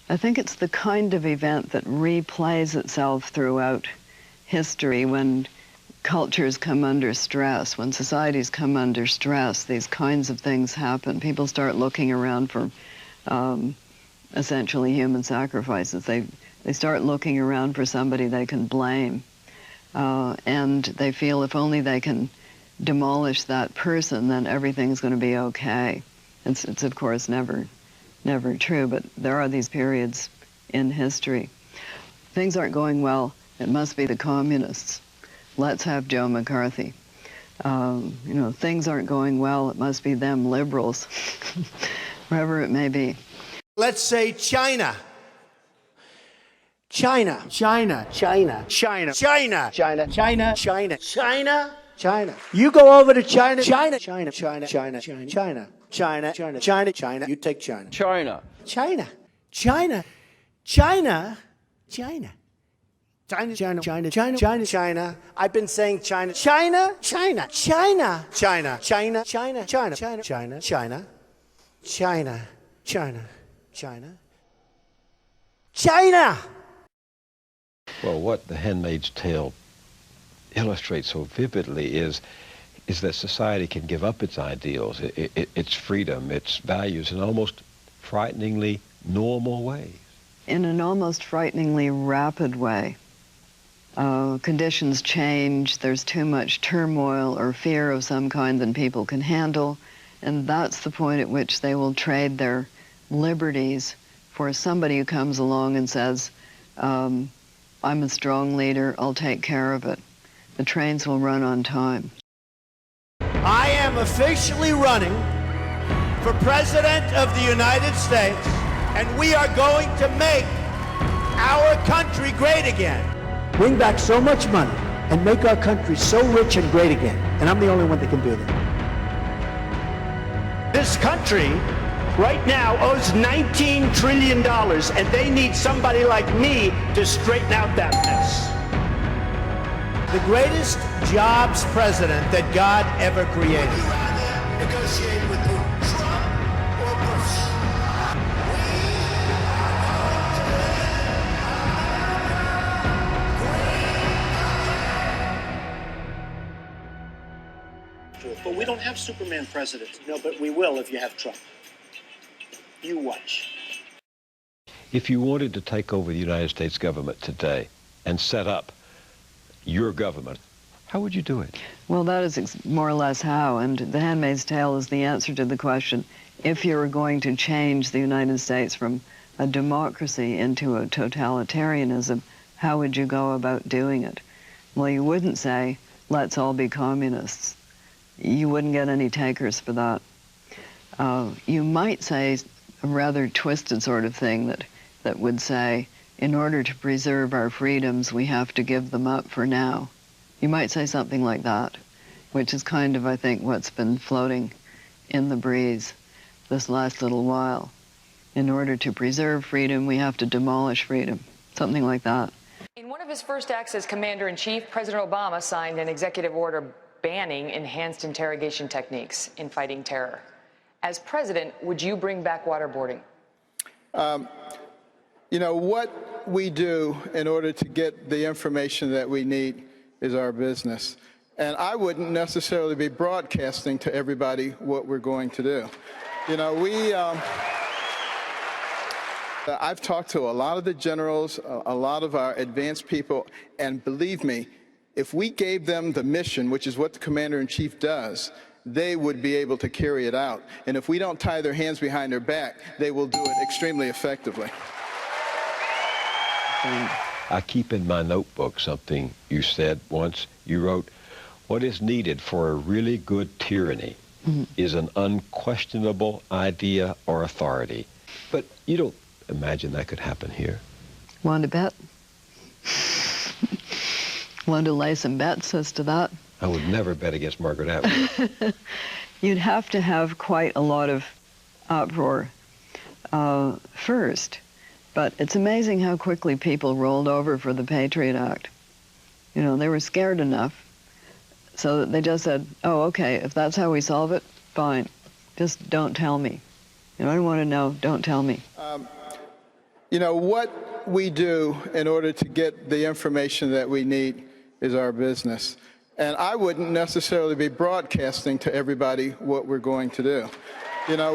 I think it's the kind of event that replays itself throughout history when cultures come under stress, when societies come under stress, these kinds of things happen. People start looking around for essentially human sacrifices. They start looking around for somebody they can blame. And they feel if only they can demolish that person, then everything's going to be okay. It's of course never true, but there are these periods in history. Things aren't going well, it must be the communists. Let's have Joe McCarthy. Things aren't going well, it must be them liberals, wherever it may be. Let's say China. China. China. China. China. China. China. China. China. China. China. You go over to China. China. China. China. China. China. China. China. China. China. China. You take China. China. China. China. China. China. China. China. China. China. China. China. I've been saying China. China. China. China. China. China. China. China. China. China. China. China. China. China. China. Well, what The Handmaid's Tale illustrates so vividly is that society can give up its ideals, its freedom, its values in almost frighteningly normal ways. In an almost frighteningly rapid way. Conditions change, there's too much turmoil or fear of some kind than people can handle, and that's the point at which they will trade their liberties for somebody who comes along and says, I'm a strong leader, I'll take care of it. The trains will run on time. I am officially running for President of the United States, and we are going to make our country great again. Bring back so much money and make our country so rich and great again. And I'm the only one that can do that. This country right now owes $19 trillion, and they need somebody like me to straighten out that mess. The greatest jobs president that God ever created. Would you rather negotiate with Trump or Bush? But we don't have Superman presidents. No, but we will if you have Trump. You watch. If you wanted to take over the United States government today and set up your government, how would you do it? Well, that is more or less how, and The Handmaid's Tale is the answer to the question, if you were going to change the United States from a democracy into a totalitarianism, how would you go about doing it? Well, you wouldn't say, let's all be communists. You wouldn't get any takers for that. You might say a rather twisted sort of thing that would say, in order to preserve our freedoms, we have to give them up for now. You might say something like that, which is kind of, I think, what's been floating in the breeze this last little while. In order to preserve freedom, we have to demolish freedom. Something like that. In one of his first acts as commander-in-chief, President Obama signed an executive order banning enhanced interrogation techniques in fighting terror. As president, would you bring back waterboarding? You know, what we do in order to get the information that we need is our business. And I wouldn't necessarily be broadcasting to everybody what we're going to do. You know, I've talked to a lot of the generals, a lot of our advanced people, and believe me, if we gave them the mission, which is what the commander-in-chief does, they would be able to carry it out. And if we don't tie their hands behind their back, they will do it extremely effectively. I keep in my notebook something you said once. You wrote, what is needed for a really good tyranny is an unquestionable idea or authority. But you don't imagine that could happen here. Want to bet? Want to lay some bets as to that? I would never bet against Margaret Atwood. You'd have to have quite a lot of uproar first. But it's amazing how quickly people rolled over for the Patriot Act. You know, they were scared enough so that they just said, oh, okay, if that's how we solve it, fine. Just don't tell me. You know, I don't want to know, don't tell me. You know, what we do in order to get the information that we need is our business. And I wouldn't necessarily be broadcasting to everybody what we're going to do. You know,